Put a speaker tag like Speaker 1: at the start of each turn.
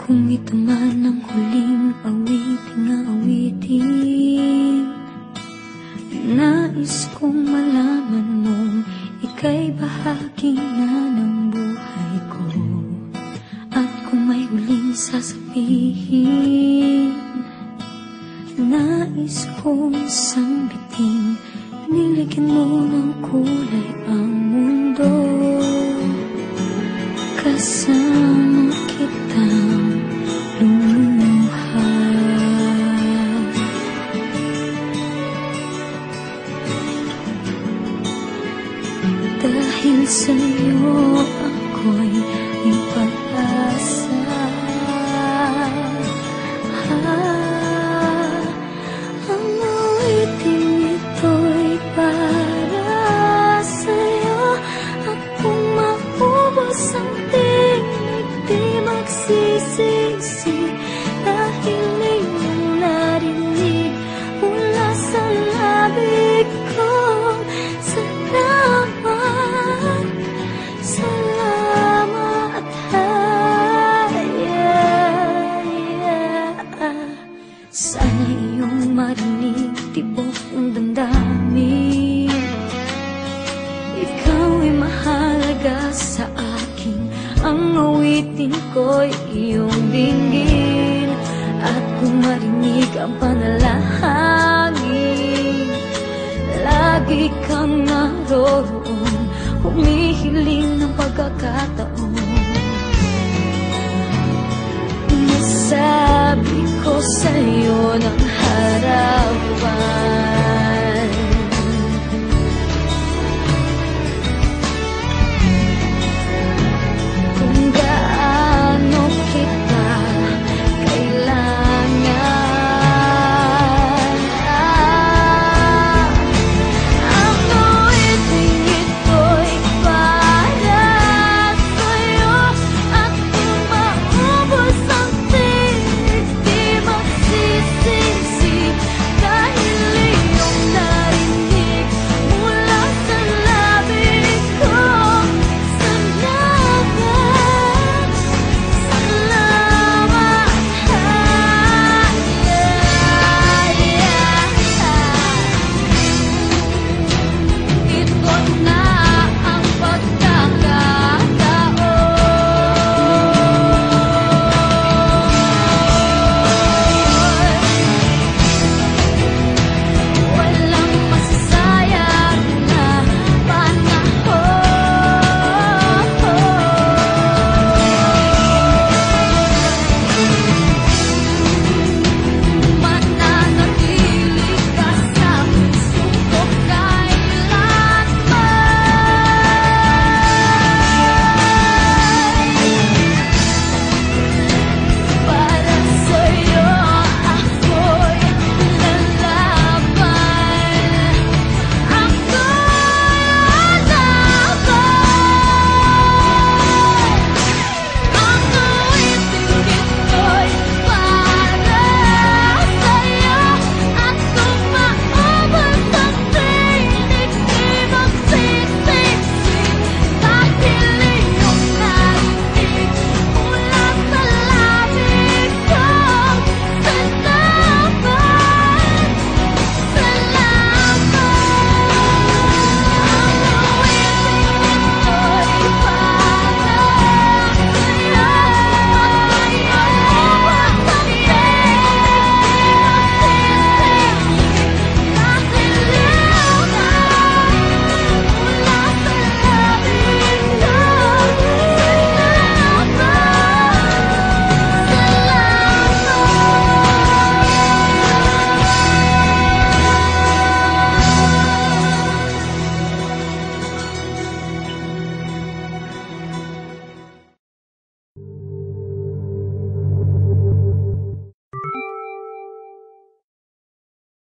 Speaker 1: Kung ito man ang huling awiting awitin, nais kong malaman mong ika'y bahagi na ng buhay ko. At kung may huling sasabihin, nais kong sambitin, nilagyan mo ng kulay ang mundo. Kasama kitang lumuha, dahil sa'yo ako'y may pag-asa. Ang awiting ito'y para sa'yo, at kung maubos ang tinig, di magsisisi, dahil iyong narinig mula sa labig ko. Salamat, salamat, sana iyong marinig tibok ng damdamin. Ikaw ay mahalaga sa akin, ang awitin ko'y iyong dinggin. At kung marinig ang panalangin, lagi kang naroon, humihiling ng pagkakataon. Masabi ko sa'yo ng harapan,